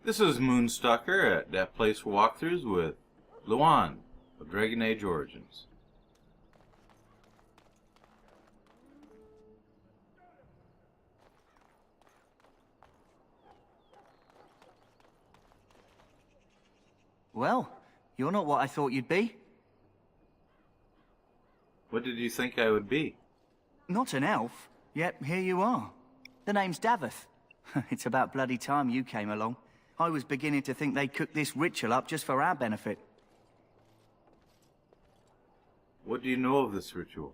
This is Moonstalker at That Place for Walkthroughs with Luan of Dragon Age Origins. Well, you're not what I thought you'd be. What did you think I would be? Not an elf, yet here you are. The name's Daveth. It's about bloody time you came along. I was beginning to think they cooked this ritual up just for our benefit. What do you know of this ritual?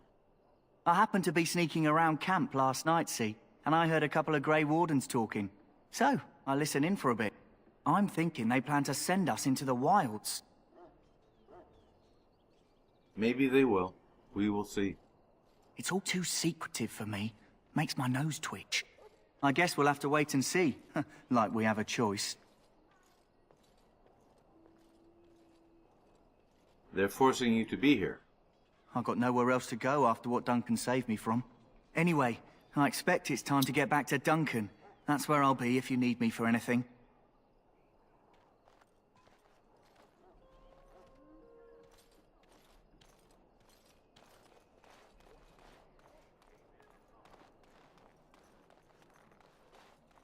I happened to be sneaking around camp last night, see, and I heard a couple of Grey Wardens talking. So, I listened in for a bit. I'm thinking they plan to send us into the wilds. Maybe they will. We will see. It's all too secretive for me. Makes my nose twitch. I guess we'll have to wait and see. Like we have a choice. They're forcing you to be here. I've got nowhere else to go after what Duncan saved me from. Anyway, I expect it's time to get back to Duncan. That's where I'll be if you need me for anything.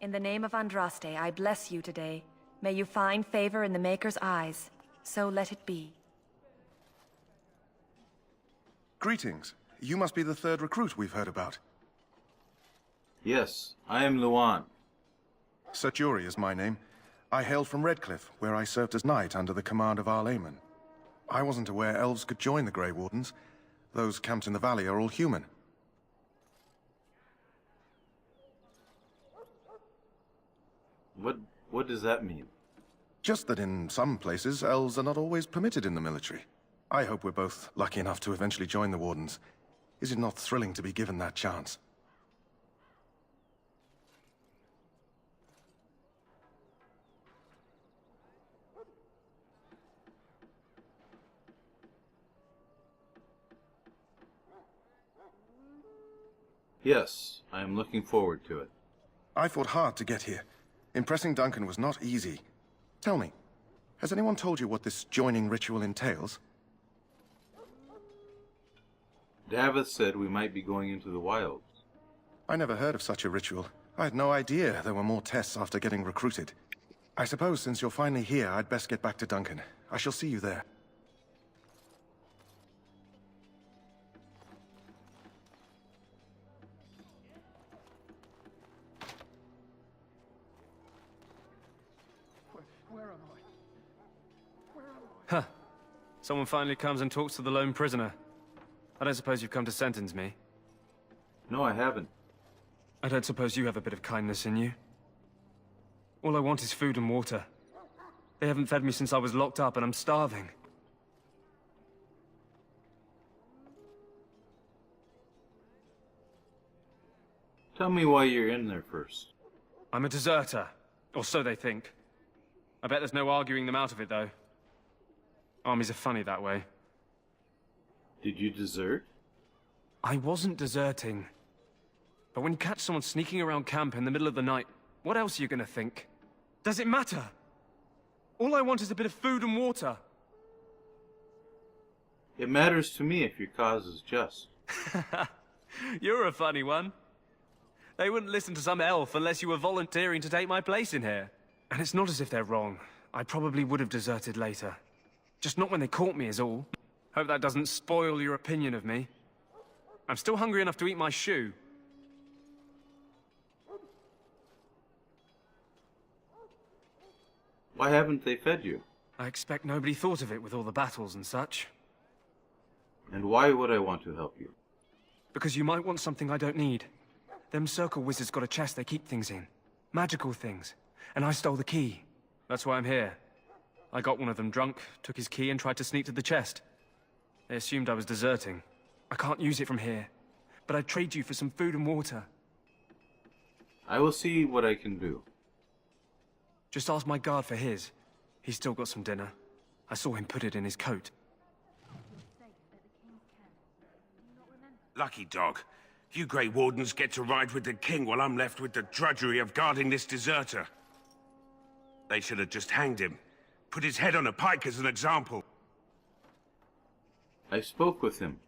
In the name of Andraste, I bless you today. May you find favor in the Maker's eyes. So let it be. Greetings. You must be the third recruit we've heard about. Yes, I am Luan. Sir Jury is my name. I hail from Redcliffe, where I served as knight under the command of Arl Aemon. I wasn't aware elves could join the Grey Wardens. Those camped in the valley are all human. What does that mean? Just that in some places, elves are not always permitted in the military. I hope we're both lucky enough to eventually join the Wardens. Is it not thrilling to be given that chance? Yes, I am looking forward to it. I fought hard to get here. Impressing Duncan was not easy. Tell me, has anyone told you what this joining ritual entails? Daveth said we might be going into the wilds. I never heard of such a ritual. I had no idea there were more tests after getting recruited. I suppose since you're finally here, I'd best get back to Duncan. I shall see you there. Huh. Someone finally comes and talks to the lone prisoner. I don't suppose you've come to sentence me. No, I haven't. I don't suppose you have a bit of kindness in you. All I want is food and water. They haven't fed me since I was locked up and I'm starving. Tell me why you're in there first. I'm a deserter. Or so they think. I bet there's no arguing them out of it, though. Armies are funny that way. Did you desert? I wasn't deserting. But when you catch someone sneaking around camp in the middle of the night, what else are you gonna think? Does it matter? All I want is a bit of food and water. It matters to me if your cause is just. You're a funny one. They wouldn't listen to some elf unless you were volunteering to take my place in here. And it's not as if they're wrong. I probably would have deserted later. Just not when they caught me is all. Hope that doesn't spoil your opinion of me. I'm still hungry enough to eat my shoe. Why haven't they fed you? I expect nobody thought of it with all the battles and such. And why would I want to help you? Because you might want something I don't need. Them circle wizards got a chest they keep things in. Magical things. And I stole the key. That's why I'm here. I got one of them drunk, took his key and tried to sneak to the chest. They assumed I was deserting. I can't use it from here. But I'd trade you for some food and water. I will see what I can do. Just ask my guard for his. He's still got some dinner. I saw him put it in his coat. Lucky dog. You Grey Wardens get to ride with the king while I'm left with the drudgery of guarding this deserter. They should have just hanged him. Put his head on a pike as an example. I spoke with him.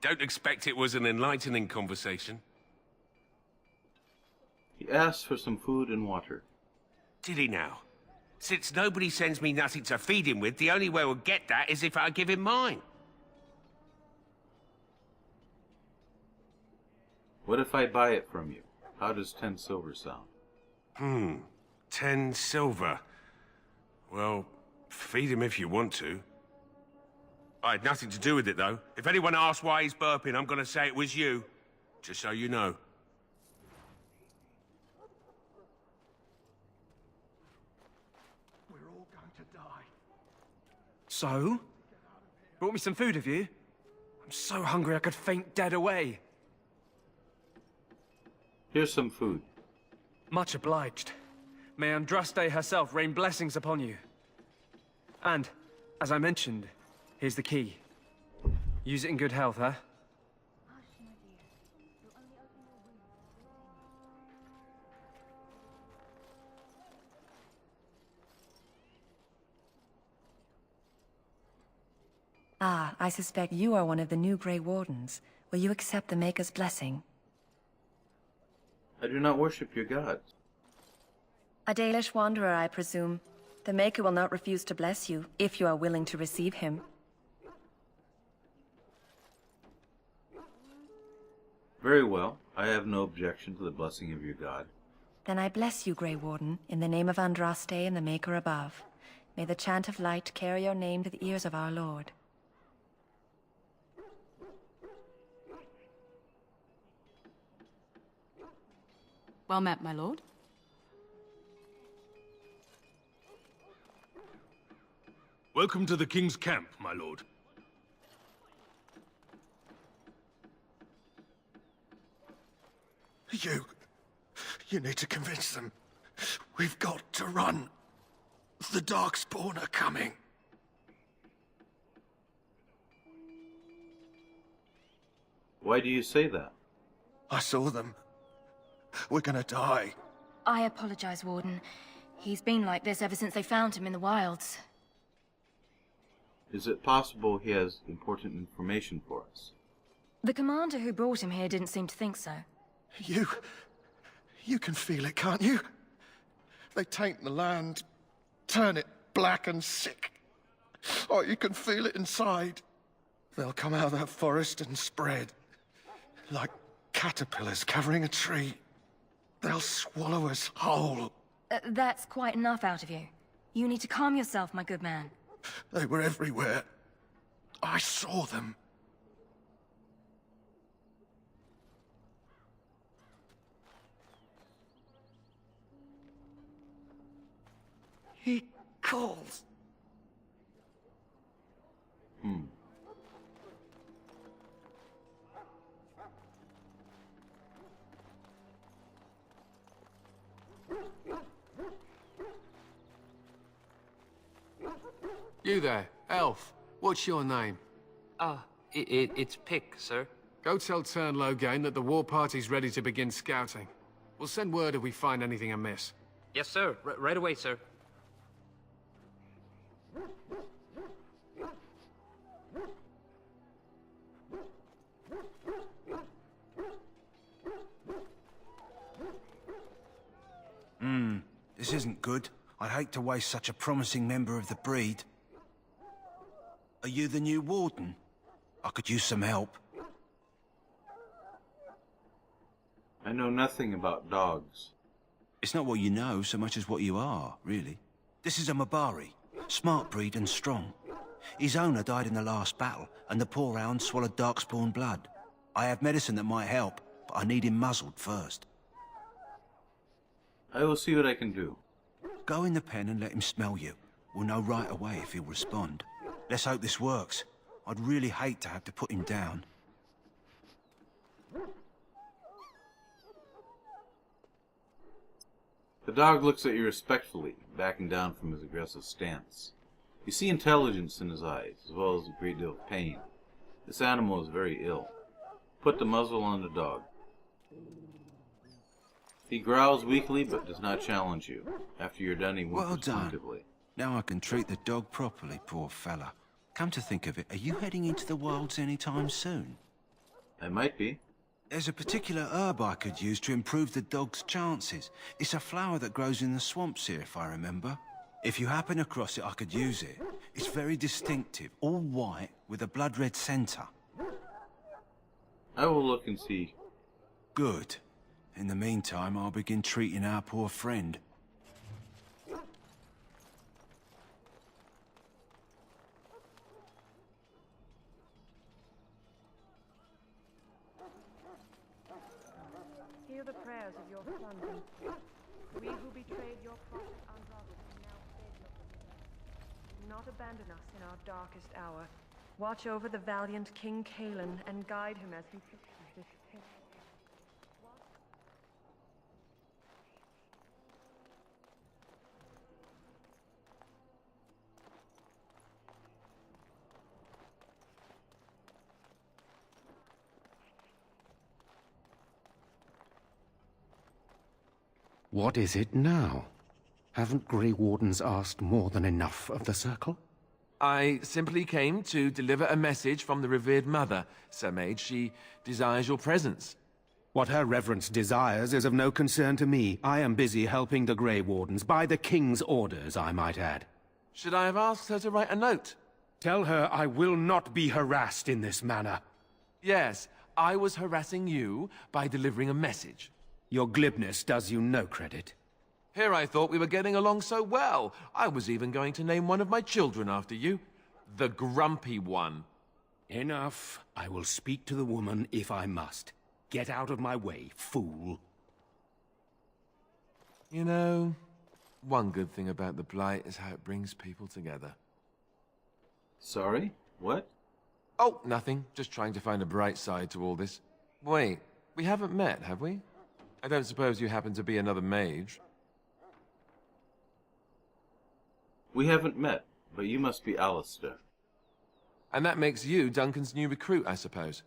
Don't expect it was an enlightening conversation. He asked for some food and water. Did he now? Since nobody sends me nothing to feed him with, the only way we'll get that is if I give him mine. What if I buy it from you? How does 10 silver sound? 10 silver. Well, feed him if you want to. I had nothing to do with it, though. If anyone asks why he's burping, I'm gonna say it was you. Just so you know. We're all going to die. So? Brought me some food, have you? I'm so hungry I could faint dead away. Here's some food. Much obliged. May Andraste herself rain blessings upon you. And, as I mentioned, here's the key. Use it in good health, huh? Ah, I suspect you are one of the new Grey Wardens. Will you accept the Maker's blessing? I do not worship your gods. A Dalish wanderer, I presume. The Maker will not refuse to bless you, if you are willing to receive him. Very well. I have no objection to the blessing of your god. Then I bless you, Grey Warden, in the name of Andraste and the Maker above. May the chant of light carry your name to the ears of our Lord. Well met, my lord. Welcome to the King's camp, my lord. You need to convince them. We've got to run. The Darkspawn are coming. Why do you say that? I saw them. We're gonna die. I apologize, Warden. He's been like this ever since they found him in the wilds. Is it possible he has important information for us? The commander who brought him here didn't seem to think so. You can feel it, can't you? They taint the land, turn it black and sick. Oh, you can feel it inside. They'll come out of that forest and spread. Like caterpillars covering a tree. They'll swallow us whole. That's quite enough out of you. You need to calm yourself, my good man. They were everywhere. I saw them. He calls. You there, elf. What's your name? It's Pick, sir. Go tell Turnlogane that the war party's ready to begin scouting. We'll send word if we find anything amiss. Yes, sir. Right away, sir. This isn't good. I'd hate to waste such a promising member of the breed. Are you the new warden? I could use some help. I know nothing about dogs. It's not what you know so much as what you are, really. This is a Mabari, smart breed and strong. His owner died in the last battle, and the poor hound swallowed Darkspawn blood. I have medicine that might help, but I need him muzzled first. I will see what I can do. Go in the pen and let him smell you. We'll know right away if he'll respond. Let's hope this works. I'd really hate to have to put him down. The dog looks at you respectfully, backing down from his aggressive stance. You see intelligence in his eyes, as well as a great deal of pain. This animal is very ill. Put the muzzle on the dog. He growls weakly but does not challenge you. After you're done, he Well whimpers done. plaintively. Now I can treat the dog properly, poor fella. Come to think of it, are you heading into the wilds anytime soon? I might be. There's a particular herb I could use to improve the dog's chances. It's a flower that grows in the swamps here, if I remember. If you happen across it, I could use it. It's very distinctive, all white, with a blood-red centre. I will look and see. Good. In the meantime, I'll begin treating our poor friend. Hear the prayers of your sons and we who betrayed your prophet Andromeda now beg of you. Do not abandon us in our darkest hour. Watch over the valiant King Kalen and guide him as he pursues this path. What is it now? Haven't Grey Wardens asked more than enough of the Circle? I simply came to deliver a message from the revered mother, Sir Mage. She desires your presence. What her reverence desires is of no concern to me. I am busy helping the Grey Wardens, by the King's orders, I might add. Should I have asked her to write a note? Tell her I will not be harassed in this manner. Yes, I was harassing you by delivering a message. Your glibness does you no credit. Here I thought we were getting along so well. I was even going to name one of my children after you. The Grumpy One. Enough. I will speak to the woman if I must. Get out of my way, fool. You know, one good thing about the Blight is how it brings people together. Sorry? What? Oh, nothing. Just trying to find a bright side to all this. Wait, we haven't met, have we? I don't suppose you happen to be another mage? We haven't met, but you must be Alistair. And that makes you Duncan's new recruit, I suppose.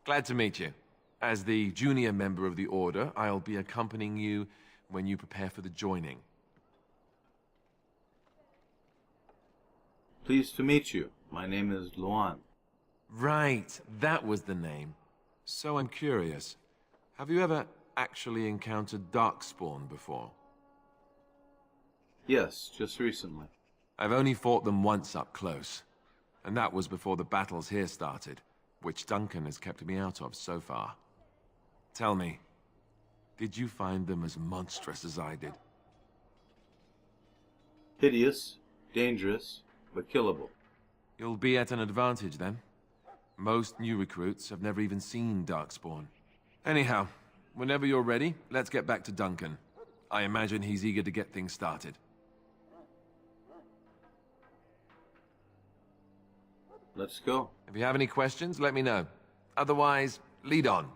Glad to meet you. As the junior member of the Order, I'll be accompanying you when you prepare for the joining. Pleased to meet you. My name is Luan. Right, that was the name. So I'm curious. Have you ever actually encountered Darkspawn before? Yes, just recently. I've only fought them once up close. And that was before the battles here started, which Duncan has kept me out of so far. Tell me, did you find them as monstrous as I did? Hideous, dangerous, but killable. You'll be at an advantage then. Most new recruits have never even seen Darkspawn. Anyhow, whenever you're ready, let's get back to Duncan. I imagine he's eager to get things started. Let's go. If you have any questions, let me know. Otherwise, lead on.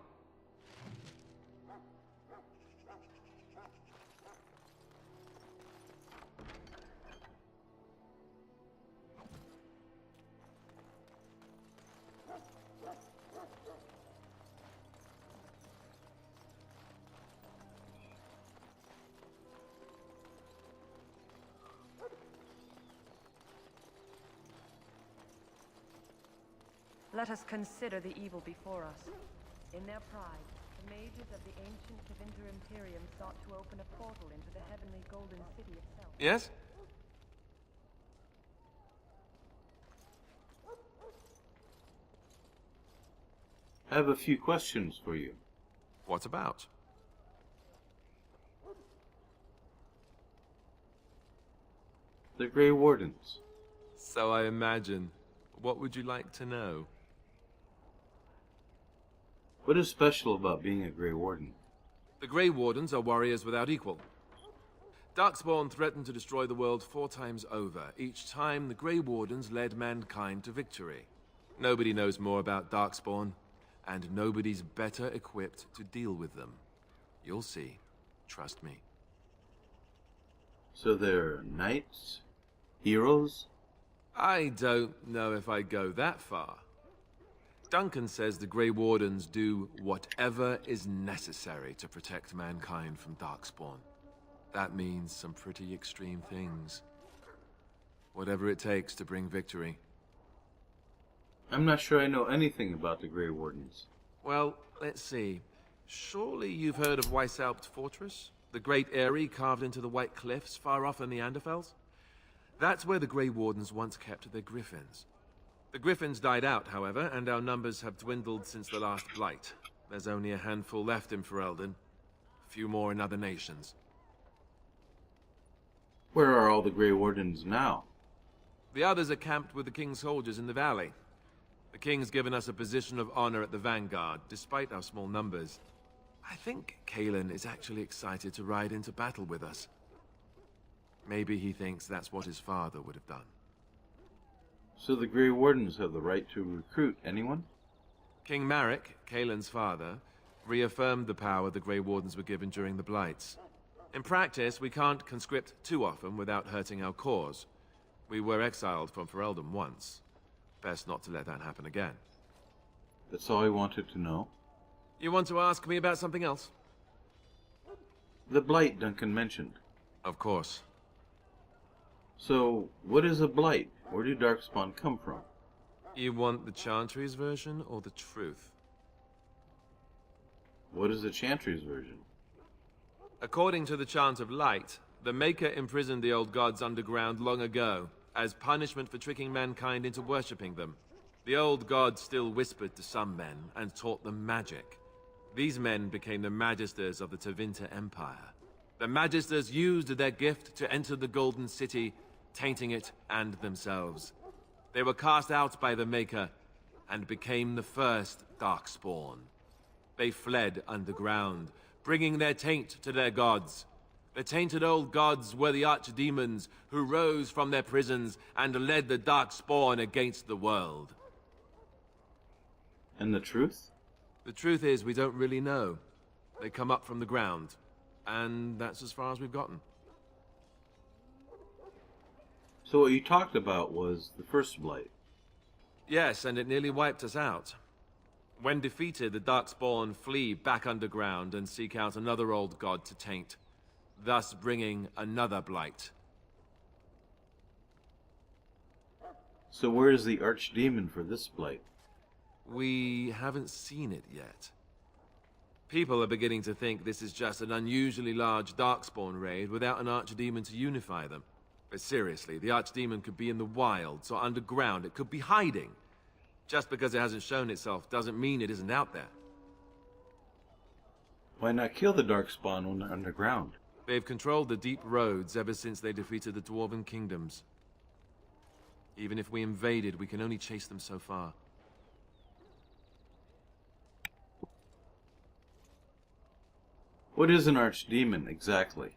Let us consider the evil before us. In their pride, the mages of the ancient Tevinter Imperium sought to open a portal into the heavenly golden city itself. Yes? I have a few questions for you. What about? The Grey Wardens. So I imagine. What would you like to know? What is special about being a Grey Warden? The Grey Wardens are warriors without equal. Darkspawn threatened to destroy the world 4 times over. Each time, the Grey Wardens led mankind to victory. Nobody knows more about Darkspawn, and nobody's better equipped to deal with them. You'll see. Trust me. So they're knights? Heroes? I don't know if I'd go that far. Duncan says the Grey Wardens do whatever is necessary to protect mankind from Darkspawn. That means some pretty extreme things. Whatever it takes to bring victory. I'm not sure I know anything about the Grey Wardens. Well, let's see. Surely you've heard of Weishaupt Fortress? The great eyrie carved into the White Cliffs far off in the Anderfels? That's where the Grey Wardens once kept their griffins. The griffins died out, however, and our numbers have dwindled since the last Blight. There's only a handful left in Ferelden. A few more in other nations. Where are all the Grey Wardens now? The others are camped with the King's soldiers in the valley. The King's given us a position of honor at the vanguard, despite our small numbers. I think Kalen is actually excited to ride into battle with us. Maybe he thinks that's what his father would have done. So the Grey Wardens have the right to recruit anyone? King Marek, Kalen's father, reaffirmed the power the Grey Wardens were given during the Blights. In practice, we can't conscript too often without hurting our cause. We were exiled from Ferelden once. Best not to let that happen again. That's all I wanted to know. You want to ask me about something else? The Blight Duncan mentioned. Of course. So, what is a Blight? Where do Darkspawn come from? You want the Chantry's version or the truth? What is the Chantry's version? According to the Chant of Light, the Maker imprisoned the old gods underground long ago, as punishment for tricking mankind into worshipping them. The old gods still whispered to some men and taught them magic. These men became the Magisters of the Tevinter Empire. The Magisters used their gift to enter the Golden City, tainting it and themselves. They were cast out by the Maker and became the first Darkspawn. They fled underground, bringing their taint to their gods. The tainted old gods were the archdemons who rose from their prisons and led the Darkspawn against the world. And the truth? The truth is, we don't really know. They come up from the ground, and that's as far as we've gotten. So what you talked about was the first Blight. Yes, and it nearly wiped us out. When defeated, the Darkspawn flee back underground and seek out another old god to taint, thus bringing another Blight. So where is the archdemon for this Blight? We haven't seen it yet. People are beginning to think this is just an unusually large Darkspawn raid without an archdemon to unify them. But seriously, the archdemon could be in the wilds or underground. It could be hiding. Just because it hasn't shown itself doesn't mean it isn't out there. Why not kill the Darkspawn when they're underground? They've controlled the deep roads ever since they defeated the Dwarven kingdoms. Even if we invaded, we can only chase them so far. What is an archdemon, exactly?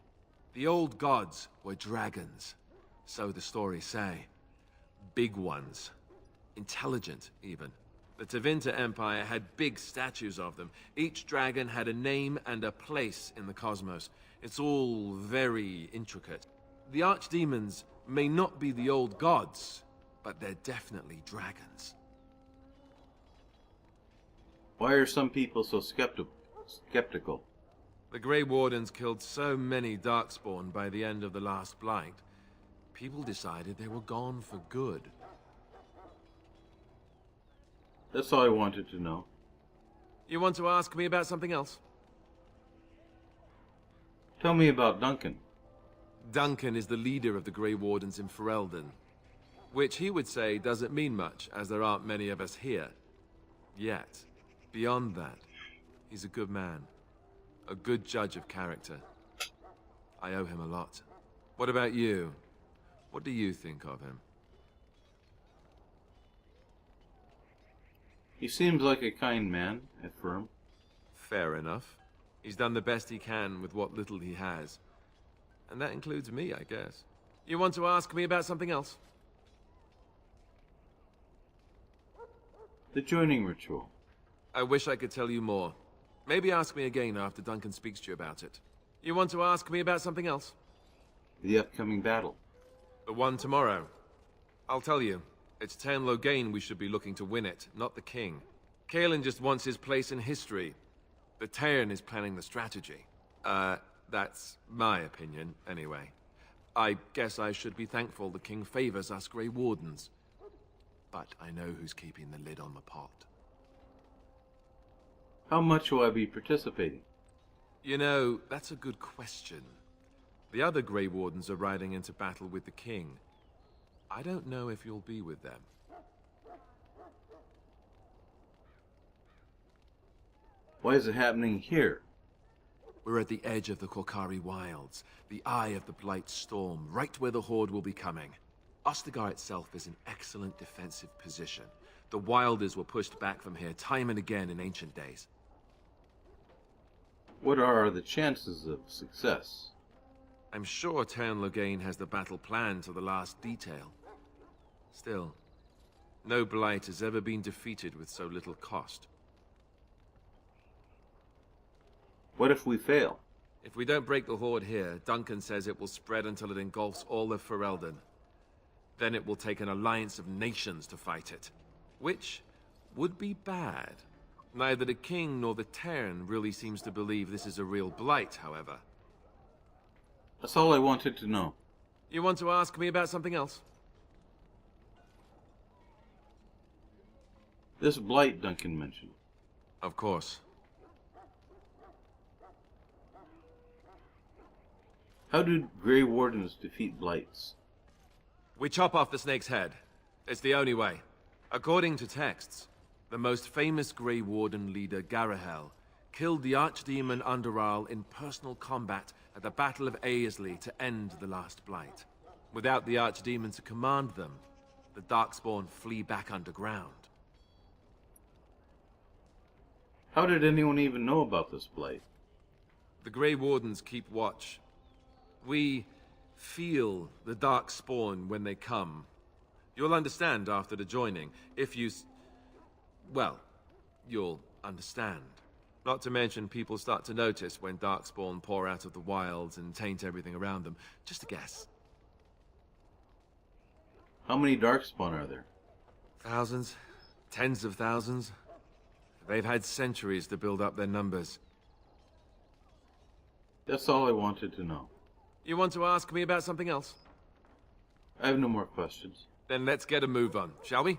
The old gods were dragons, so the stories say. Big ones. Intelligent, even. The Tevinter Empire had big statues of them. Each dragon had a name and a place in the cosmos. It's all very intricate. The archdemons may not be the old gods, but they're definitely dragons. Why are some people so skeptical? The Grey Wardens killed so many Darkspawn by the end of the last Blight. People decided they were gone for good. That's all I wanted to know. You want to ask me about something else? Tell me about Duncan. Duncan is the leader of the Grey Wardens in Ferelden, which he would say doesn't mean much, as there aren't many of us here. Yet, beyond that, he's a good man. A good judge of character. I owe him a lot. What about you? What do you think of him? He seems like a kind man, at firm. Fair enough. He's done the best he can with what little he has. And that includes me, I guess. You want to ask me about something else? The joining ritual. I wish I could tell you more. Maybe ask me again after Duncan speaks to you about it. You want to ask me about something else? The upcoming battle. The one tomorrow. I'll tell you. It's Tan Loghain we should be looking to win it, not the king. Kalen just wants his place in history. The Terran is planning the strategy. That's my opinion, anyway. I guess I should be thankful the king favors us Grey Wardens. But I know who's keeping the lid on the pot. How much will I be participating? You know, that's a good question. The other Grey Wardens are riding into battle with the king. I don't know if you'll be with them. Why is it happening here? We're at the edge of the Korkari wilds, the eye of the Blight storm, right where the Horde will be coming. Ostagar itself is in excellent defensive position. The Wilders were pushed back from here time and again in ancient days. What are the chances of success? I'm sure Terran Loghain has the battle planned to the last detail. Still, no Blight has ever been defeated with so little cost. What if we fail? If we don't break the Horde here, Duncan says it will spread until it engulfs all of Ferelden. Then it will take an alliance of nations to fight it. Which would be bad. Neither the king nor the Terran really seems to believe this is a real Blight, however. That's all I wanted to know. You want to ask me about something else? This blight Duncan mentioned. Of course. How do Grey Wardens defeat blights? We chop off the snake's head. It's the only way. According to texts, the most famous Grey Warden leader, Garahel, killed the Archdemon Underal in personal combat at the Battle of Aesley to end the last blight. Without the Archdemon to command them, the Darkspawn flee back underground. How did anyone even know about this blight? The Grey Wardens keep watch. We feel the Darkspawn when they come. You'll understand after the joining, if you... well, you'll understand. Not to mention people start to notice when Darkspawn pour out of the wilds and taint everything around them. Just a guess. How many Darkspawn are there? Thousands. Tens of thousands. They've had centuries to build up their numbers. That's all I wanted to know. You want to ask me about something else? I have no more questions. Then let's get a move on, shall we?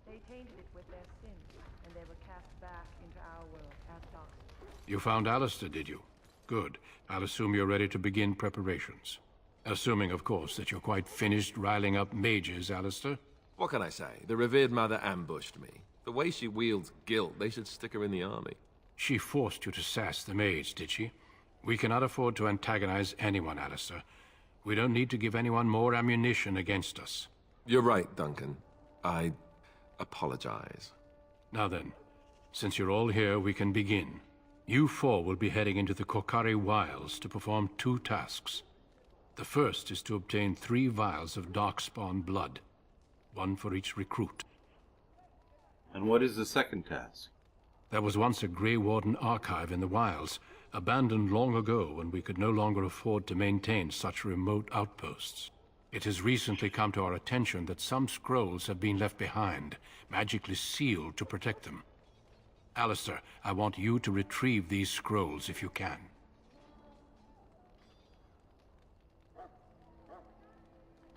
They tainted it with their sins, and they were cast back into our world as dark. You found Alistair, did you? Good. I'll assume you're ready to begin preparations. Assuming, of course, that you're quite finished riling up mages, Alistair. What can I say? The revered mother ambushed me. The way she wields guilt, they should stick her in the army. She forced you to sass the mage, did she? We cannot afford to antagonize anyone, Alistair. We don't need to give anyone more ammunition against us. You're right, Duncan. I apologize. Now then, since you're all here, we can begin. You four will be heading into the Korkari Wilds to perform 2 tasks. The first is to obtain 3 vials of Darkspawn blood, 1 for each recruit. And what is the second task? There was once a Grey Warden archive in the wilds, abandoned long ago when we could no longer afford to maintain such remote outposts. It has recently come to our attention that some scrolls have been left behind, magically sealed to protect them. Alistair, I want you to retrieve these scrolls if you can.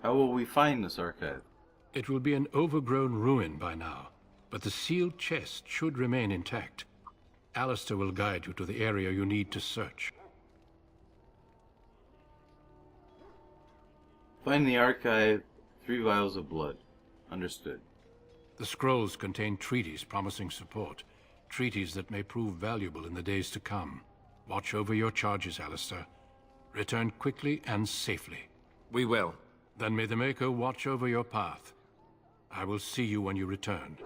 How will we find this archive? It will be an overgrown ruin by now, but the sealed chest should remain intact. Alistair will guide you to the area you need to search. Find the archive, 3 vials of blood. Understood. The scrolls contain treaties promising support, treaties that may prove valuable in the days to come. Watch over your charges, Alistair. Return quickly and safely. We will. Then may the Maker watch over your path. I will see you when you return.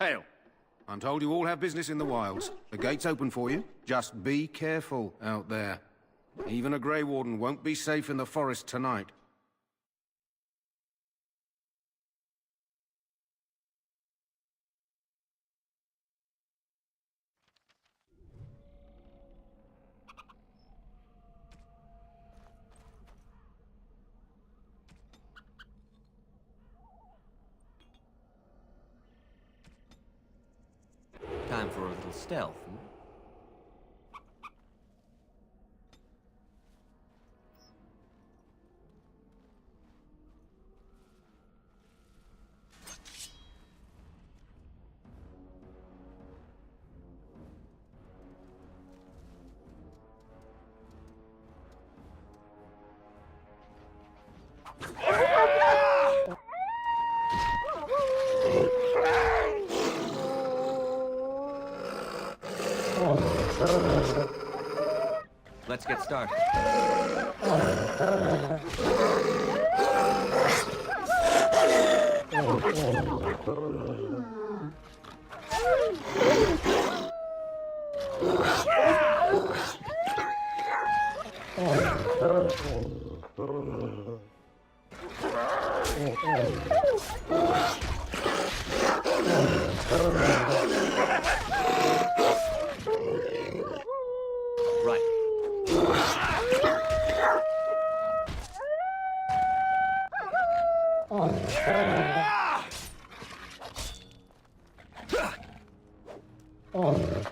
Hail. I'm told you all have business in the wilds. The gate's open for you. Just be careful out there. Even a Grey Warden won't be safe in the forest tonight. Time for a little stealth, hmm? Let's get started.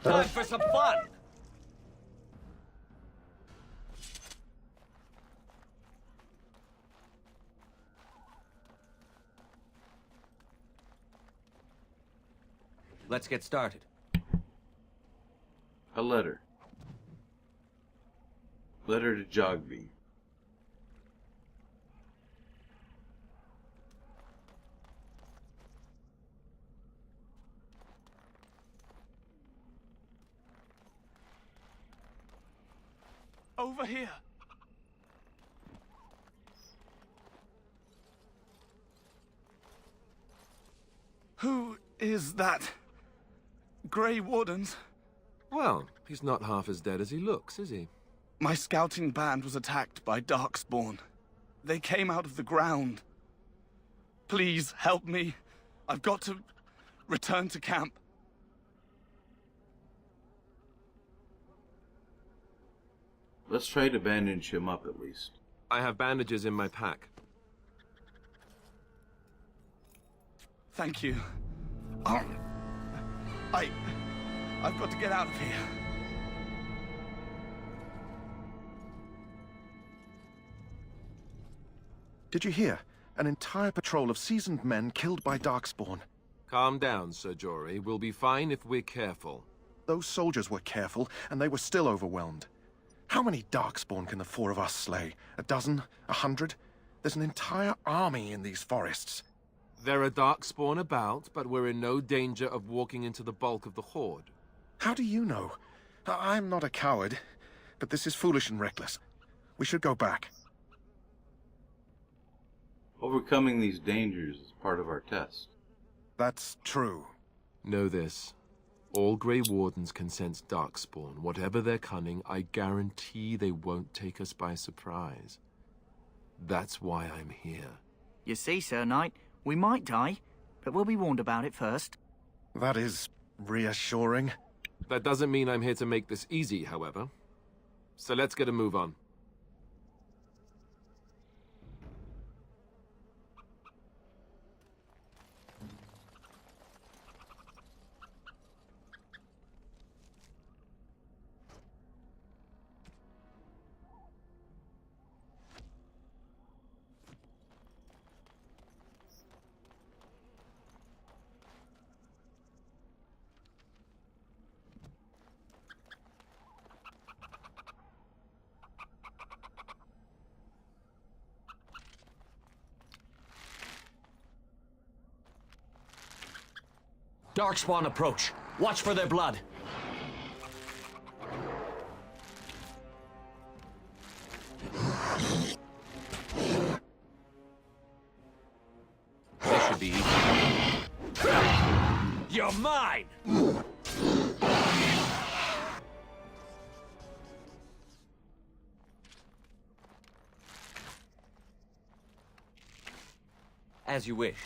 Time for some fun! Let's get started. A letter. Letter to Jogby. Over here. Who is that? Grey Wardens? Well, he's not half as dead as he looks, is he? My scouting band was attacked by Darkspawn. They came out of the ground. Please help me. I've got to return to camp. Let's try to bandage him up at least. I have bandages in my pack. Thank you. I've got to get out of here. Did you hear? An entire patrol of seasoned men killed by Darkspawn. Calm down, Sir Jory. We'll be fine if we're careful. Those soldiers were careful, and they were still overwhelmed. How many Darkspawn can the four of us slay? A dozen? 100? There's an entire army in these forests. There are Darkspawn about, but we're in no danger of walking into the bulk of the Horde. How do you know? I'm not a coward, but this is foolish and reckless. We should go back. Overcoming these dangers is part of our test. That's true. Know this. All Grey Wardens can sense Darkspawn. Whatever their cunning, I guarantee they won't take us by surprise. That's why I'm here. You see, Sir Knight, we might die, but we'll be warned about it first. That is reassuring. That doesn't mean I'm here to make this easy, however. So let's get a move on. Darkspawn approach. Watch for their blood. This should be easy. You're mine! As you wish.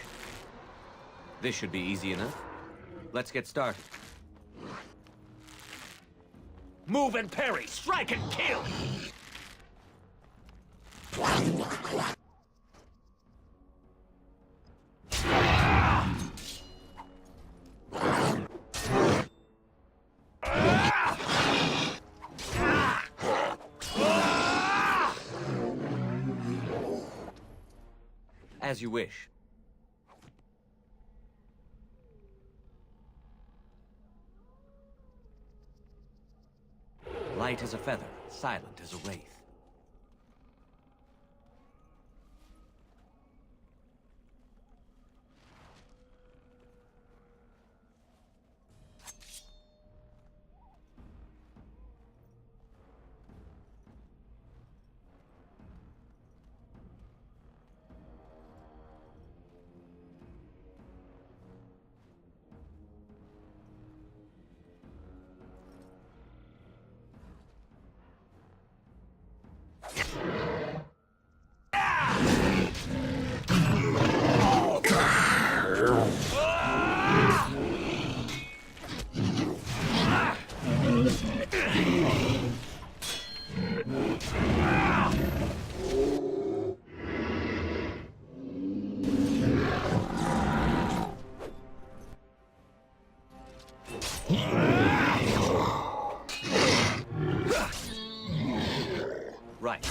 This should be easy enough. Let's get started. Move and parry! Strike and kill! As you wish. Light as a feather, silent as a wraith. Right.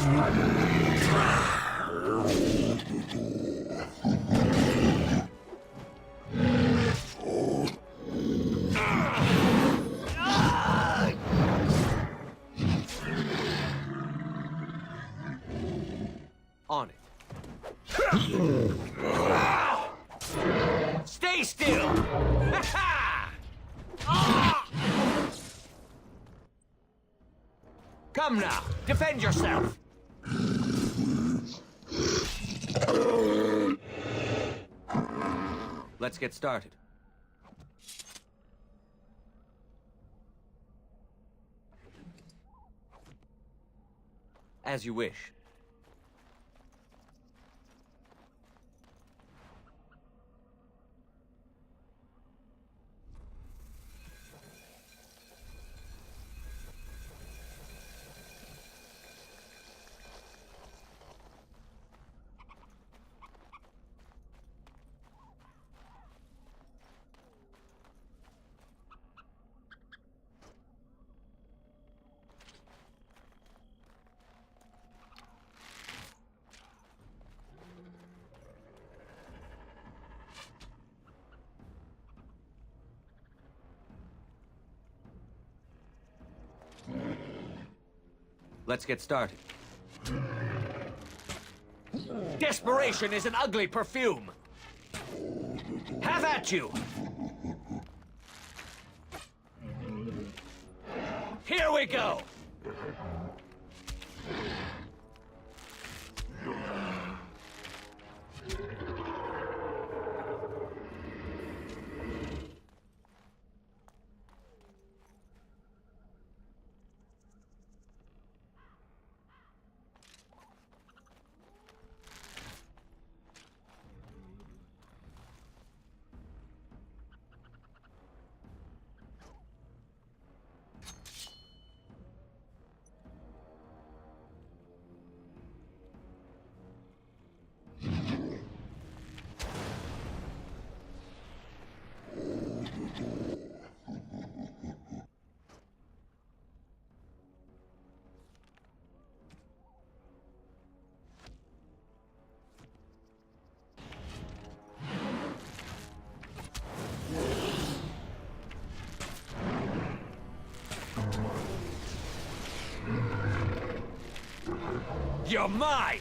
On it. Stay still! Come now, defend yourself! Let's get started. As you wish. Let's get started. Desperation is an ugly perfume. Have at you! Here we go! You're mine!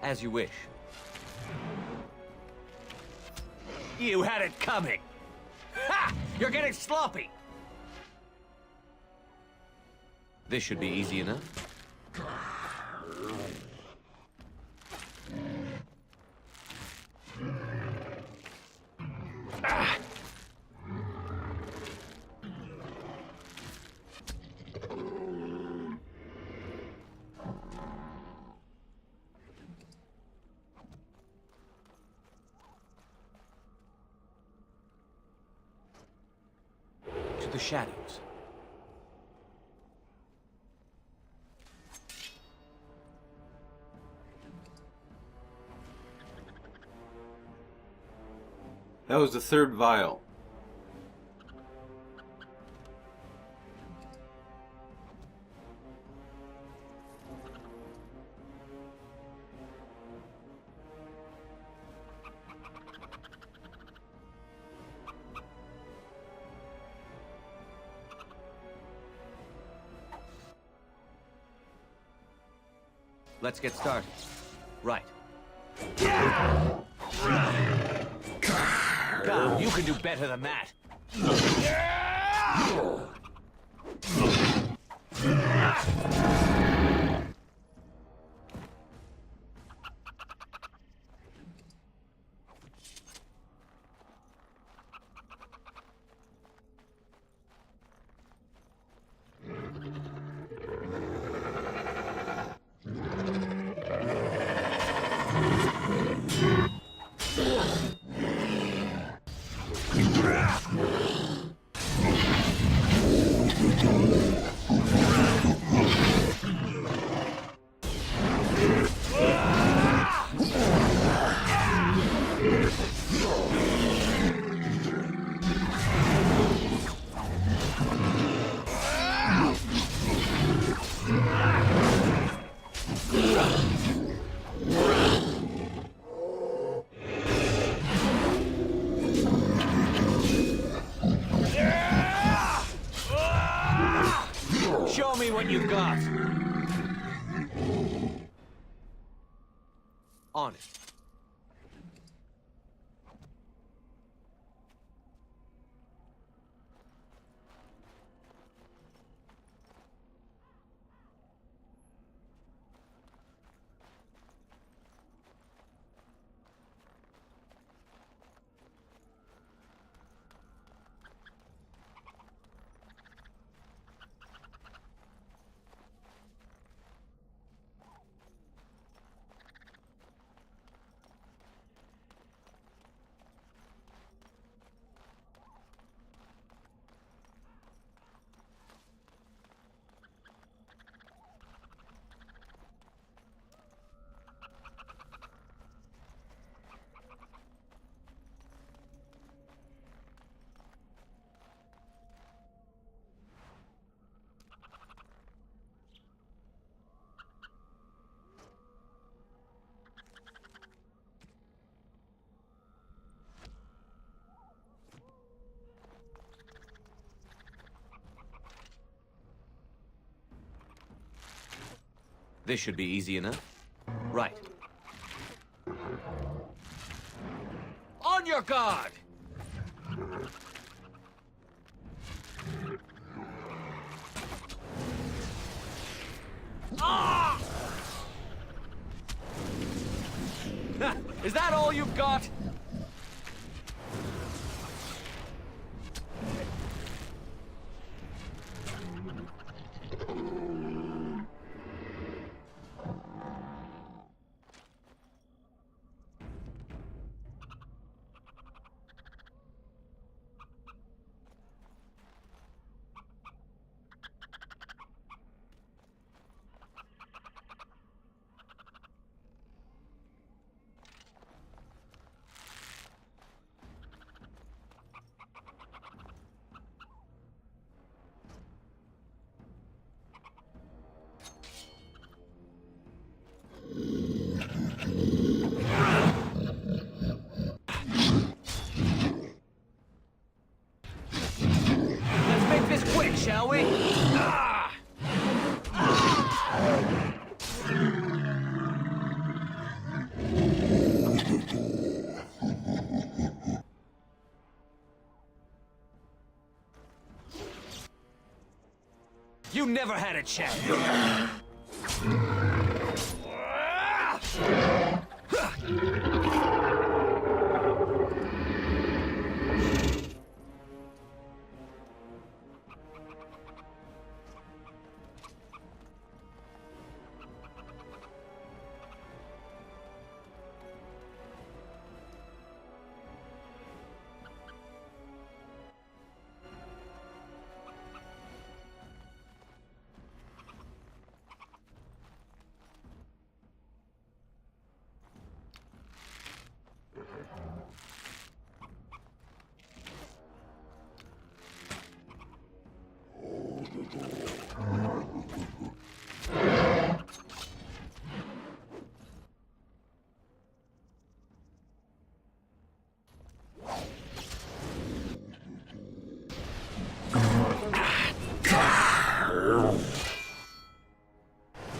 As you wish. You had it coming! Ha! You're getting sloppy! This should be easy enough. To the shadows. That was the third vial. Let's get started. Right. God, you can do better than that. Show me what you've got. On it. This should be easy enough. Right. On your guard! Ah! Is that all you've got? You never had a chance!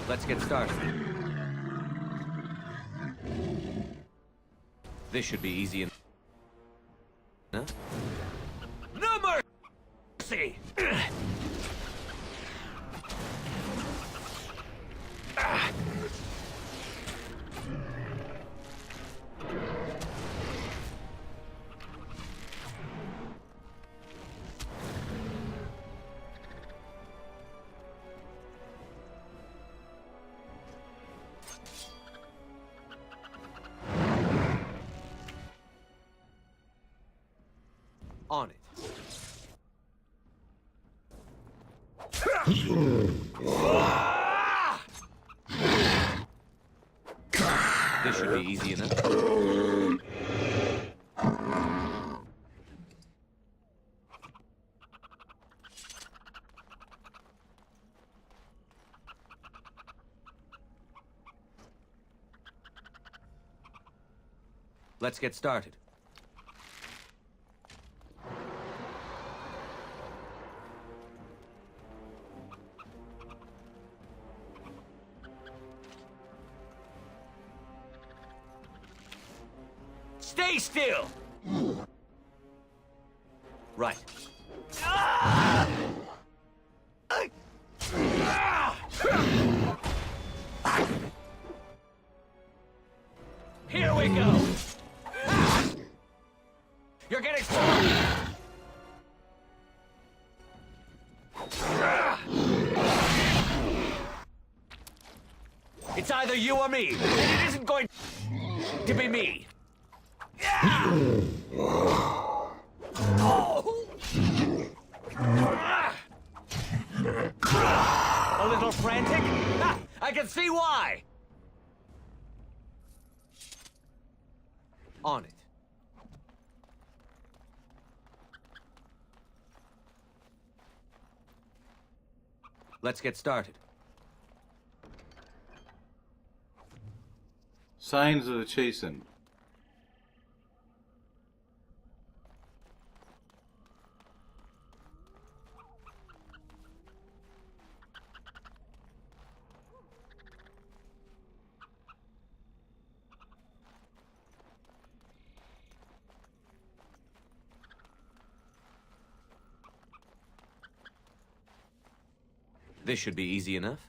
Let's get started. This should be easy enough. Huh? No mercy! On it. This should be easy enough. Let's get started. Stay still! Right. Here we go! You're getting It's either you or me, and it isn't going to be me. A little frantic? Ha! I can see why! On it. Let's get started. Signs of the chasing. This should be easy enough.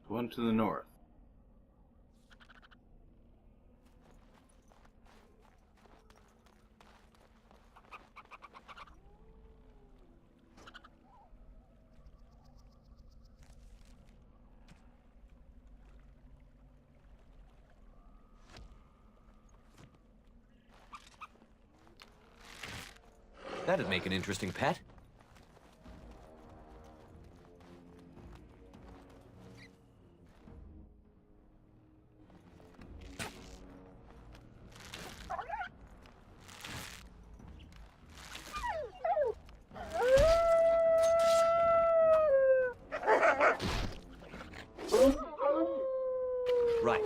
One to the north. That'd make an interesting pet. Right.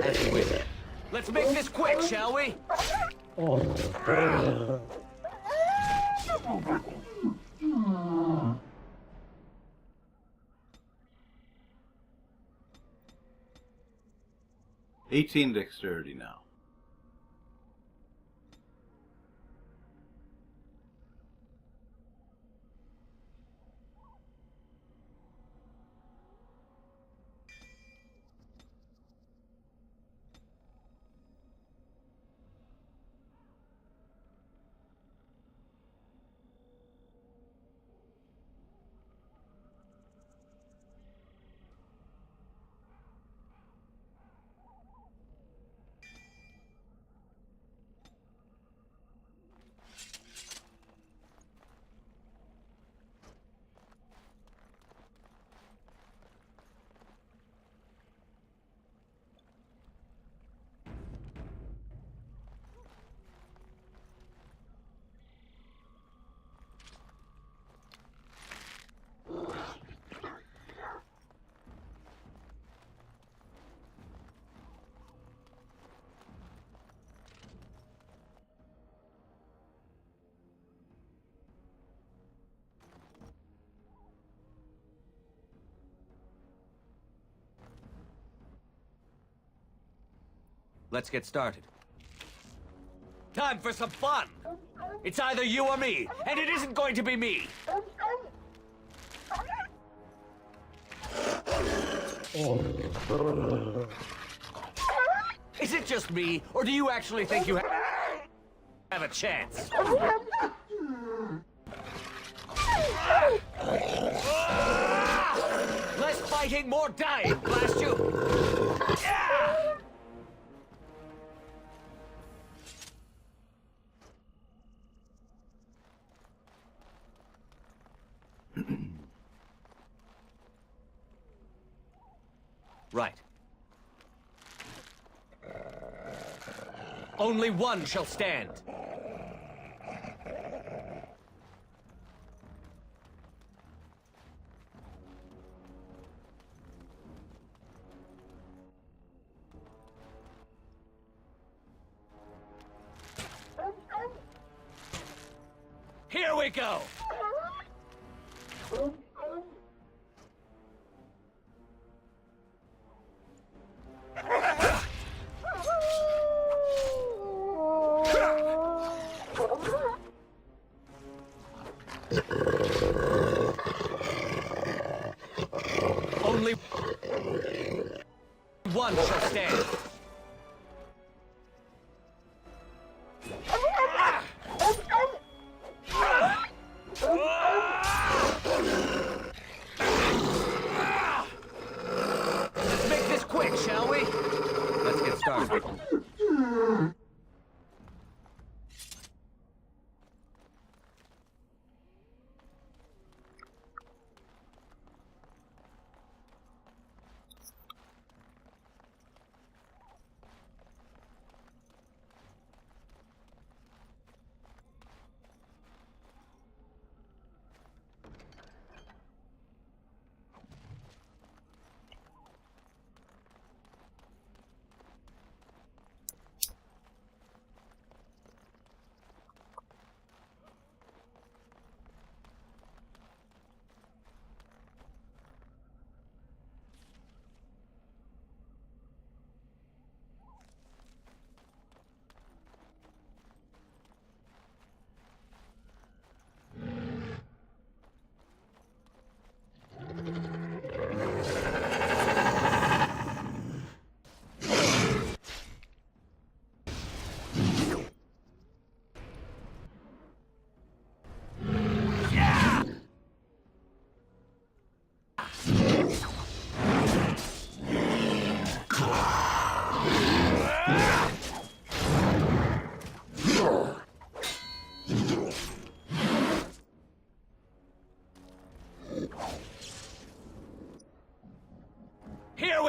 As you wish. Let's make this quick, shall we? 18 dexterity now. Let's get started. Time for some fun! It's either you or me, and it isn't going to be me! Is it just me, or do you actually think you have a chance? Less fighting, more dying, blast you! Right. Only one shall stand. Here we go! Only one shall stand. Let's make this quick, shall we? Let's get started.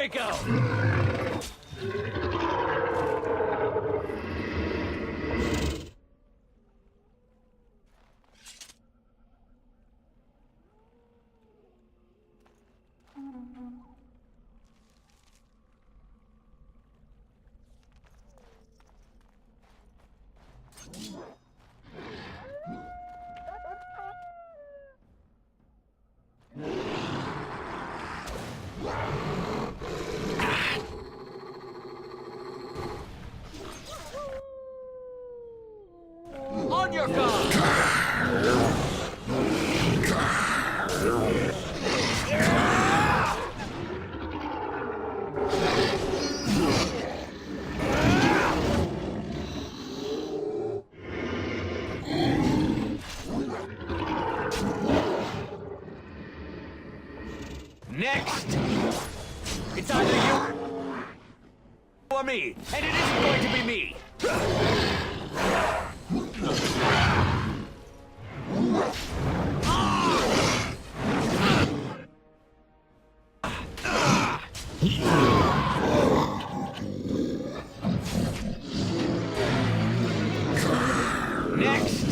we go! On your guard! Next! It's either you or me, and it isn't going to be me! Next!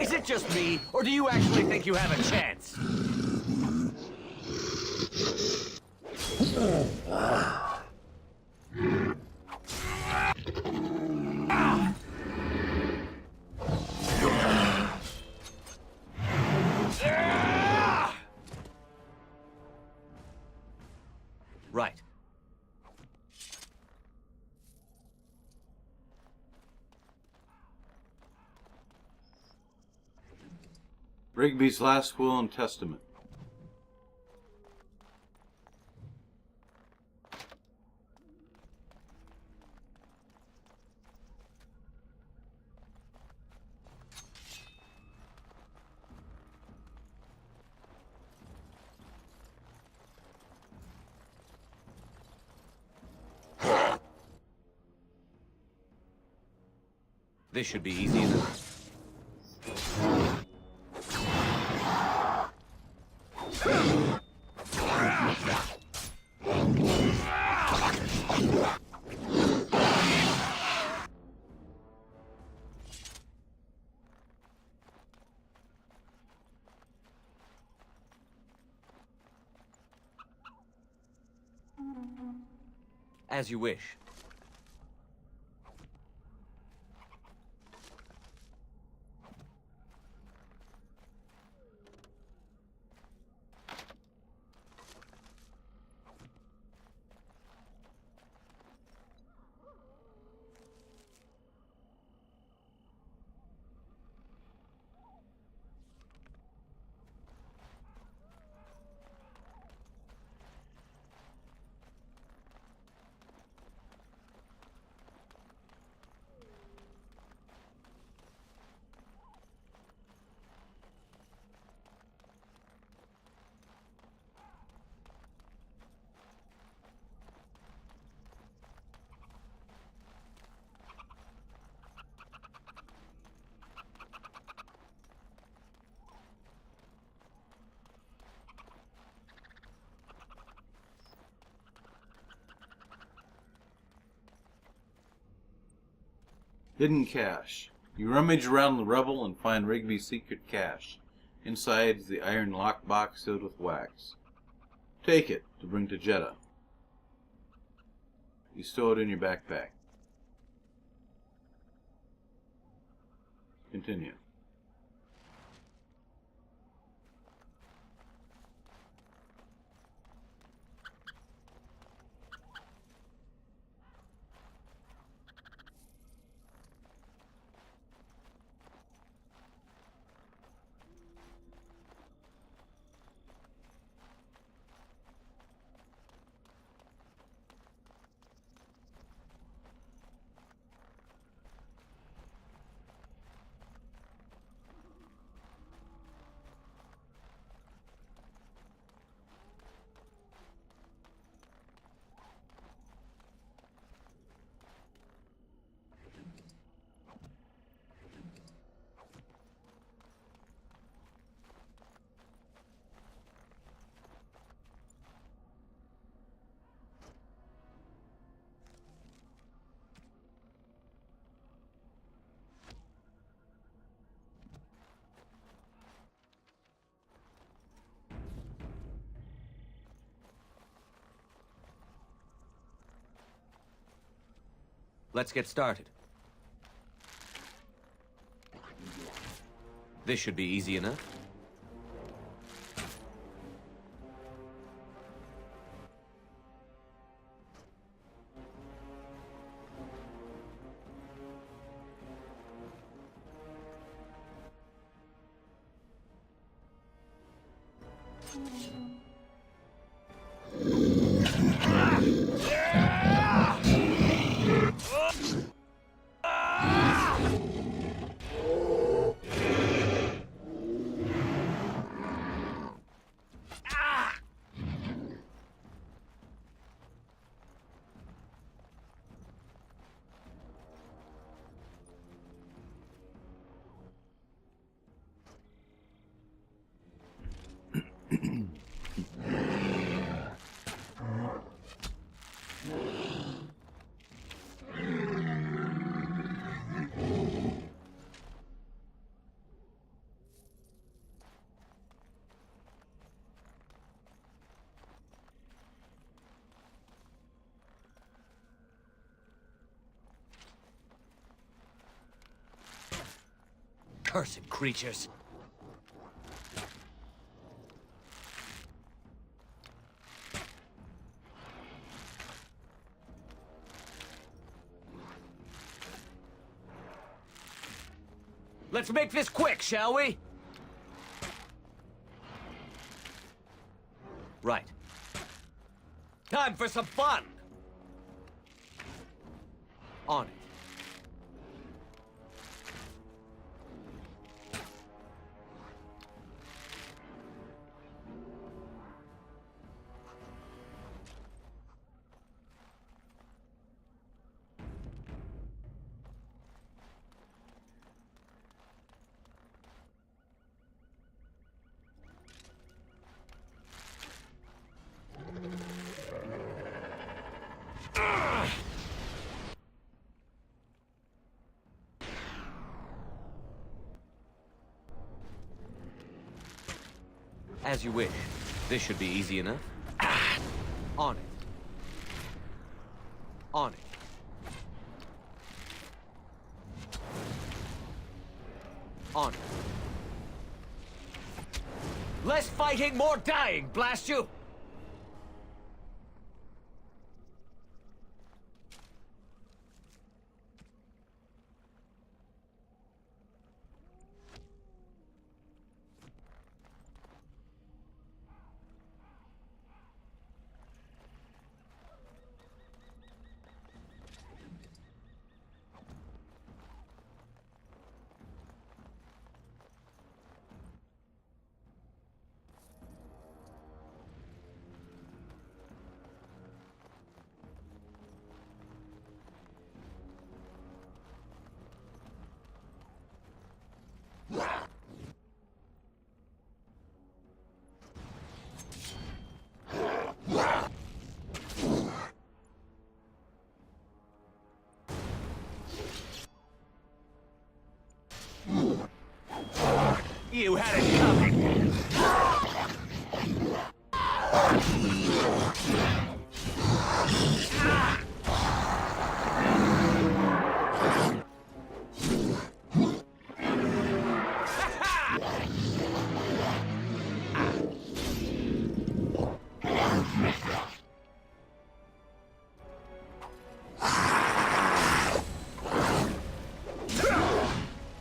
Is it just me, or do you actually think you have a chance? Right. Rigby's last will and testament. This should be easy enough. As you wish. Hidden cache. You rummage around the rubble and find Rigby's secret cache. Inside is the iron lockbox filled with wax. Take it to bring to Jeddah. You stow it in your backpack. Continue. Let's get started. This should be easy enough. Cursed creatures. Let's make this quick, shall we? Right. Time for some fun! On it. As you wish. This should be easy enough. On it. On it. On it. Less fighting, more dying, blast you! You had it coming!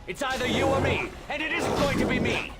It's either you or me, and it isn't going to be me!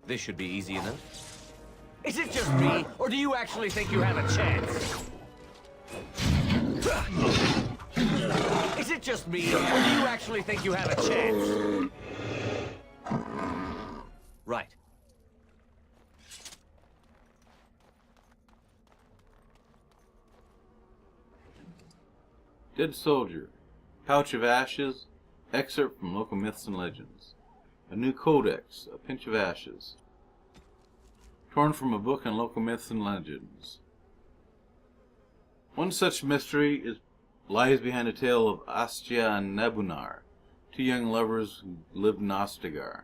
This should be easy enough. Is it just me, or do you actually think you have a chance? Is it just me, or do you actually think you have a chance? Right. Dead Soldier. Pouch of Ashes. Excerpt from Local Myths and Legends. A new codex. A pinch of ashes. Torn from a book on local myths and legends. One such mystery lies behind the tale of Astia and Nebunar, two young lovers who lived in Ostagar.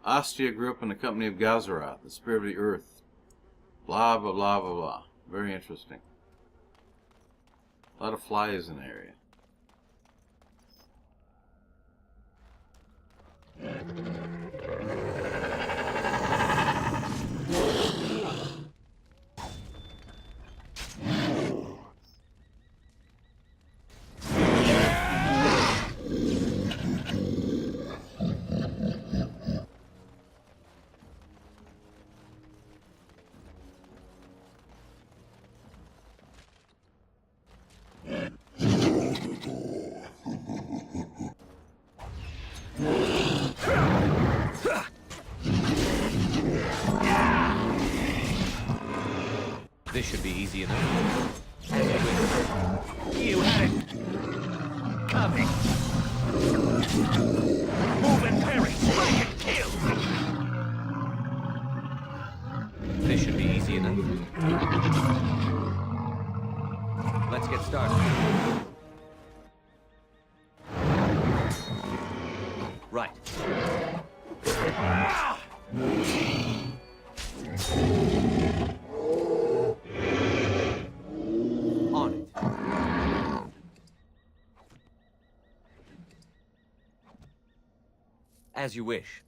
Astia grew up in the company of Gazaroth, the spirit of the earth. Blah, blah, blah, blah, blah. Very interesting. A lot of flies in the area. This should be easy enough. You had it coming. Move and parry, strike and kill. This should be easy enough. Let's get started. Right. On it. As you wish.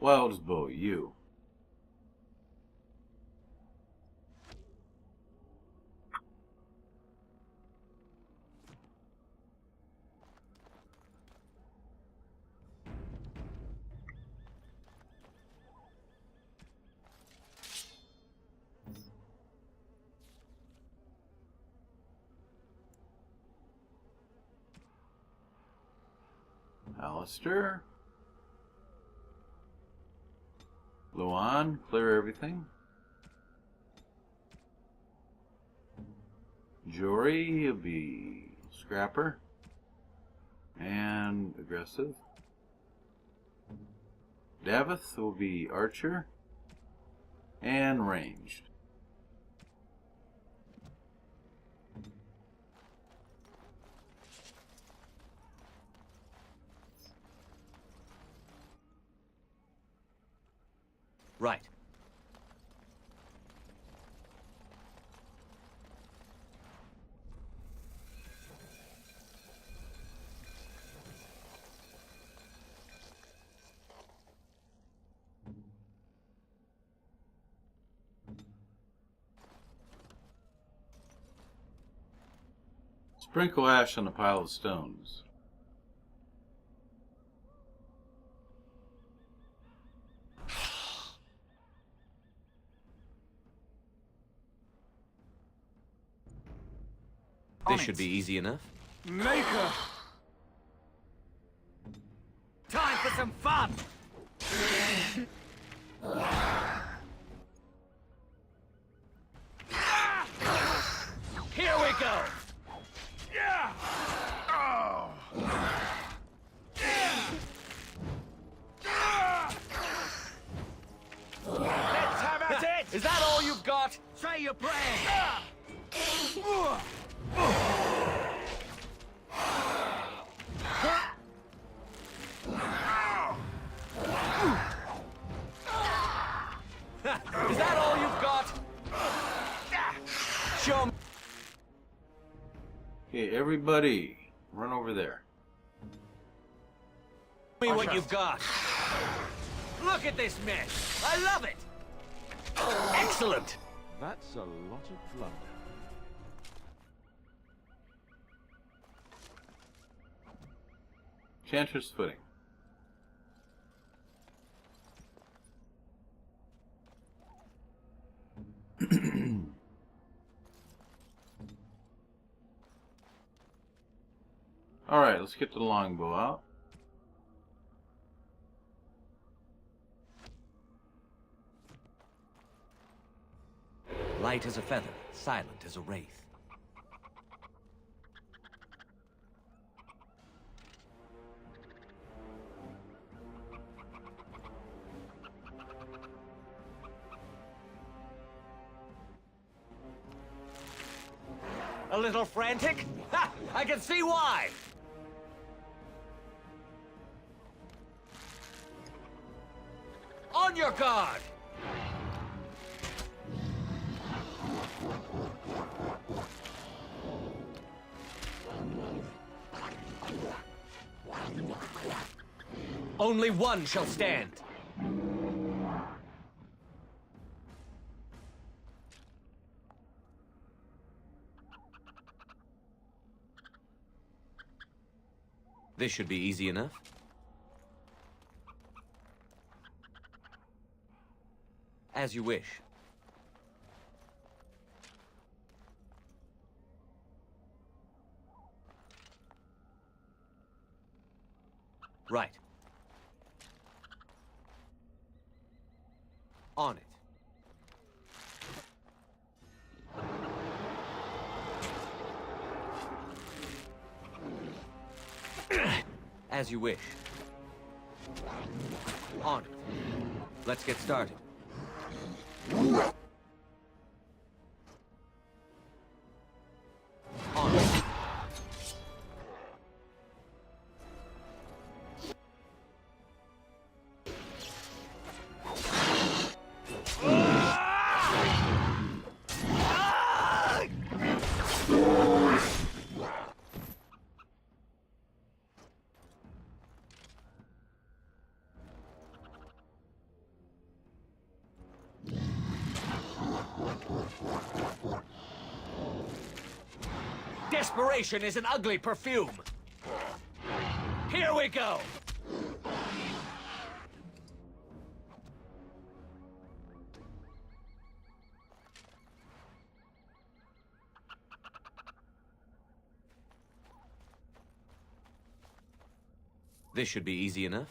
Wild's bow, you. Alistair. Luan, clear everything. Jory, he'll be scrapper and aggressive. Davith will be archer and ranged. Right. Sprinkle ash on a pile of stones. This should be easy enough. Maker! Time for some fun! Here we go! Let's have at it! Is that all you've got? Say your prayers! Is that all you've got? Show me. Okay, everybody, run over there. Show me what you've got. Look at this mess. I love it. Excellent. That's a lot of plunder. Chanter's footing. Alright, let's get the longbow out. Light as a feather, silent as a wraith. A little frantic? Ha! I can see why! On your guard! Only one shall stand. This should be easy enough. As you wish. Right. On it. As you wish. On it. Let's get started. On it. Desperation is an ugly perfume. Here we go! This should be easy enough.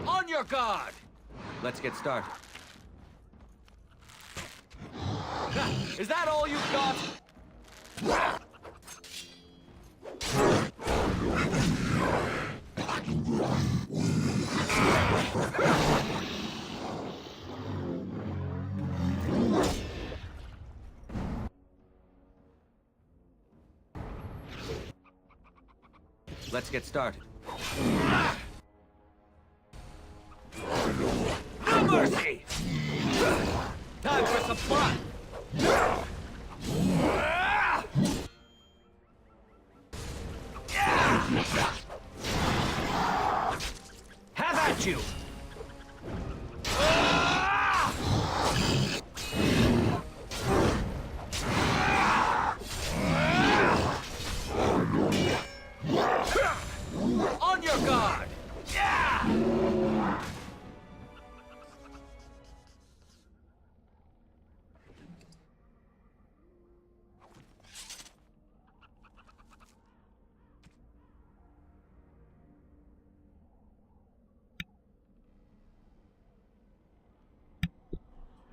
On your guard! Let's get started. Is that all you've got? Let's get started. No mercy! Time for some fun! Have at you! On your guard!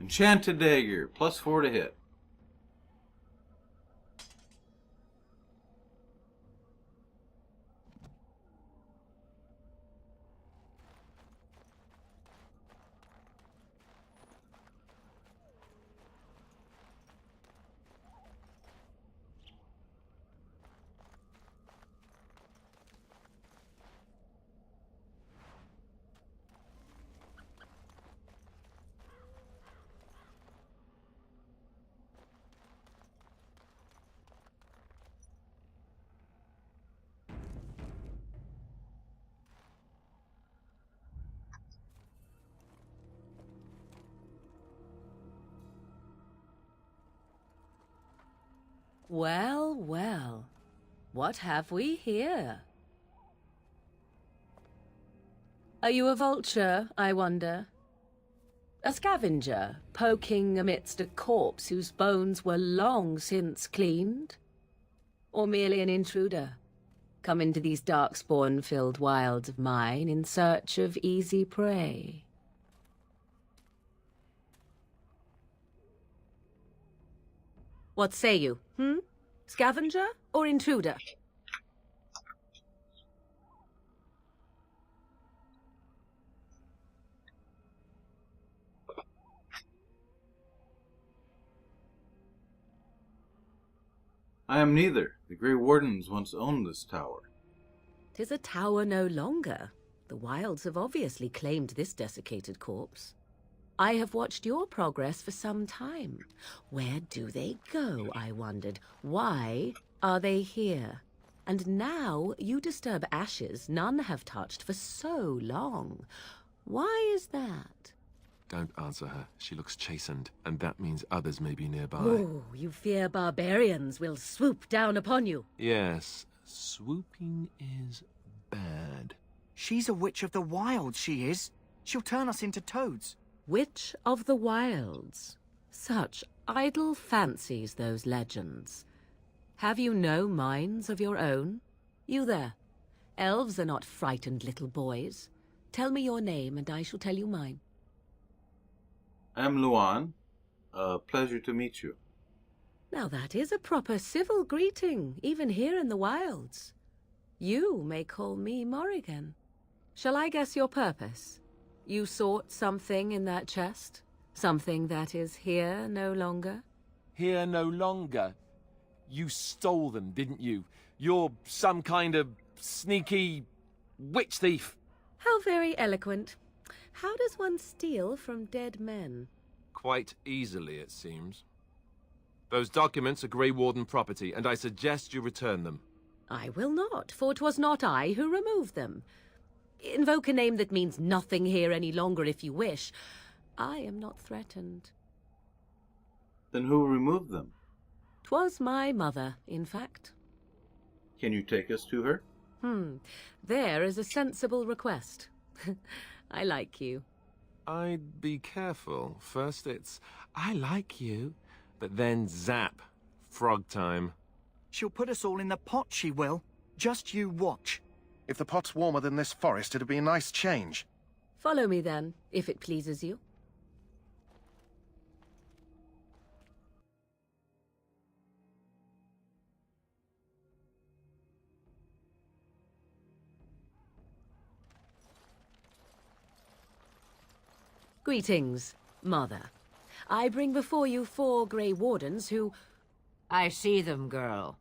Enchanted dagger, +4 to hit. Well, well. What have we here? Are you a vulture, I wonder? A scavenger, poking amidst a corpse whose bones were long since cleaned? Or merely an intruder, come into these darkspawn-filled wilds of mine in search of easy prey? What say you, Scavenger or intruder? I am neither. The Grey Wardens once owned this tower. 'Tis a tower no longer. The wilds have obviously claimed this desiccated corpse. I have watched your progress for some time. Where do they go, I wondered? Why are they here? And now you disturb ashes none have touched for so long. Why is that? Don't answer her. She looks chastened, and that means others may be nearby. Oh, you fear barbarians will swoop down upon you. Yes, swooping is bad. She's a witch of the wilds, she is. She'll turn us into toads. Witch of the wilds. Such idle fancies, those legends. Have you no minds of your own? You there. Elves are not frightened little boys. Tell me your name, and I shall tell you mine. I am Luan. A pleasure to meet you. Now that is a proper civil greeting, even here in the wilds. You may call me Morrigan. Shall I guess your purpose? You sought something in that chest? Something that is here no longer? Here no longer? You stole them, didn't you? You're some kind of sneaky witch thief. How very eloquent. How does one steal from dead men? Quite easily, it seems. Those documents are Grey Warden property, and I suggest you return them. I will not, for 'twas not I who removed them. Invoke a name that means nothing here any longer if you wish. I am not threatened. Then who removed them? 'Twas my mother, in fact. Can you take us to her? There is a sensible request. I like you. I'd be careful. First it's, I like you, but then zap. Frog time. She'll put us all in the pot, she will. Just you watch. If the pot's warmer than this forest, it'd be a nice change. Follow me then, if it pleases you. Greetings, Mother. I bring before you 4 Grey Wardens who... I see them, girl.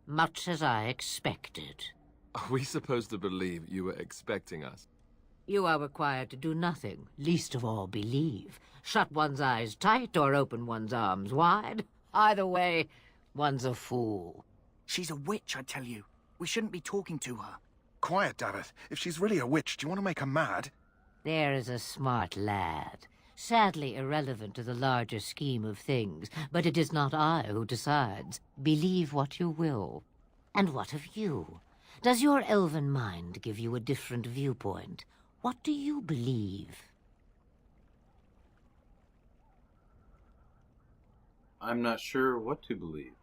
Much as I expected. Are we supposed to believe you were expecting us? You are required to do nothing, least of all believe. Shut one's eyes tight or open one's arms wide. Either way, one's a fool. She's a witch, I tell you. We shouldn't be talking to her. Quiet, Davith. If she's really a witch, do you want to make her mad? There is a smart lad. Sadly irrelevant to the larger scheme of things, but it is not I who decides. Believe what you will. And what of you? Does your elven mind give you a different viewpoint? What do you believe? I'm not sure what to believe.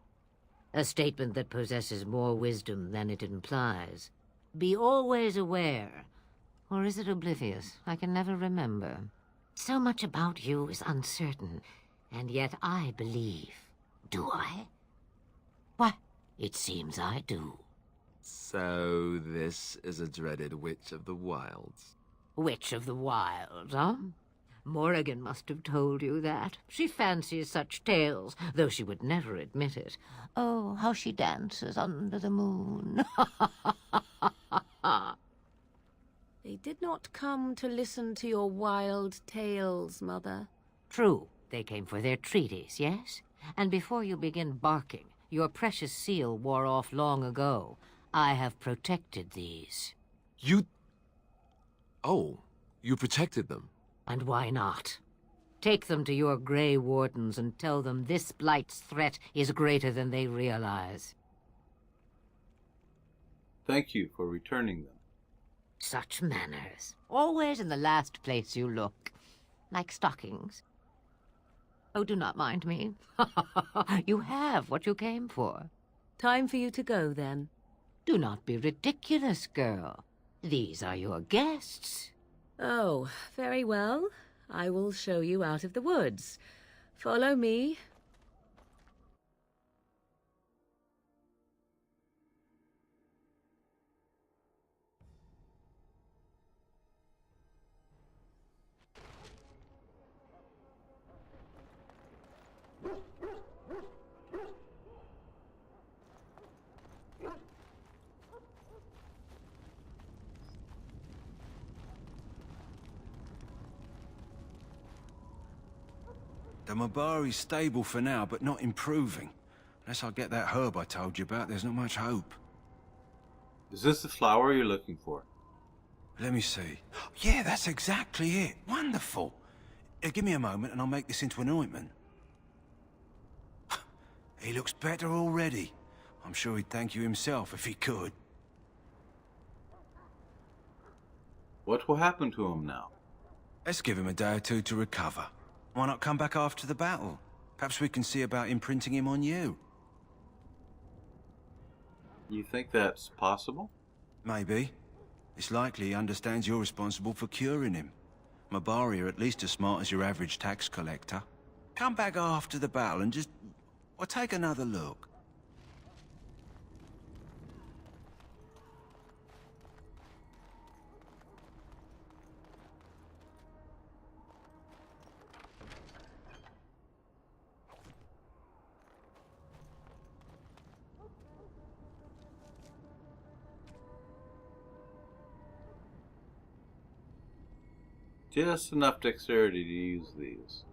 A statement that possesses more wisdom than it implies. Be always aware. Or is it oblivious? I can never remember. So much about you is uncertain, and yet I believe. Do I? Why, it seems I do. So this is a dreaded Witch of the Wilds. Witch of the Wilds, huh? Morrigan must have told you that. She fancies such tales, though she would never admit it. Oh, how she dances under the moon. They did not come to listen to your wild tales, Mother. True, they came for their treaties, yes? And before you begin barking, your precious seal wore off long ago. I have protected these. You... Oh, you protected them? And why not? Take them to your Grey Wardens and tell them this Blight's threat is greater than they realize. Thank you for returning them. Such manners. Always in the last place you look. Like stockings. Oh, do not mind me. You have what you came for. Time for you to go, then. Do not be ridiculous, girl. These are your guests. Oh, very well. I will show you out of the woods. Follow me. The Mabari's stable for now, but not improving. Unless I get that herb I told you about, there's not much hope. Is this the flower you're looking for? Let me see. Yeah, that's exactly it. Wonderful. Give me a moment and I'll make this into an ointment. He looks better already. I'm sure he'd thank you himself if he could. What will happen to him now? Let's give him a day or two to recover. Why not come back after the battle? Perhaps we can see about imprinting him on you. You think that's possible? Maybe. It's likely he understands you're responsible for curing him. Mabari are at least as smart as your average tax collector. Come back after the battle and just... or take another look. Just enough dexterity to use these.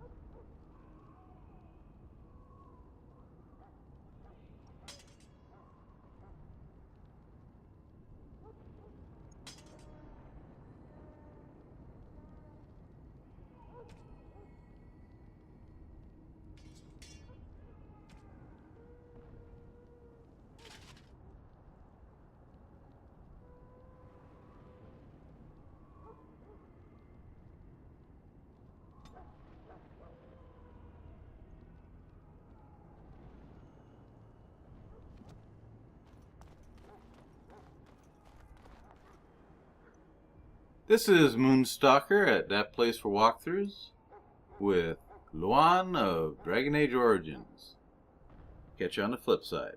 This is Moonstalker at That Place for Walkthroughs with Luan of Dragon Age Origins. Catch you on the flip side.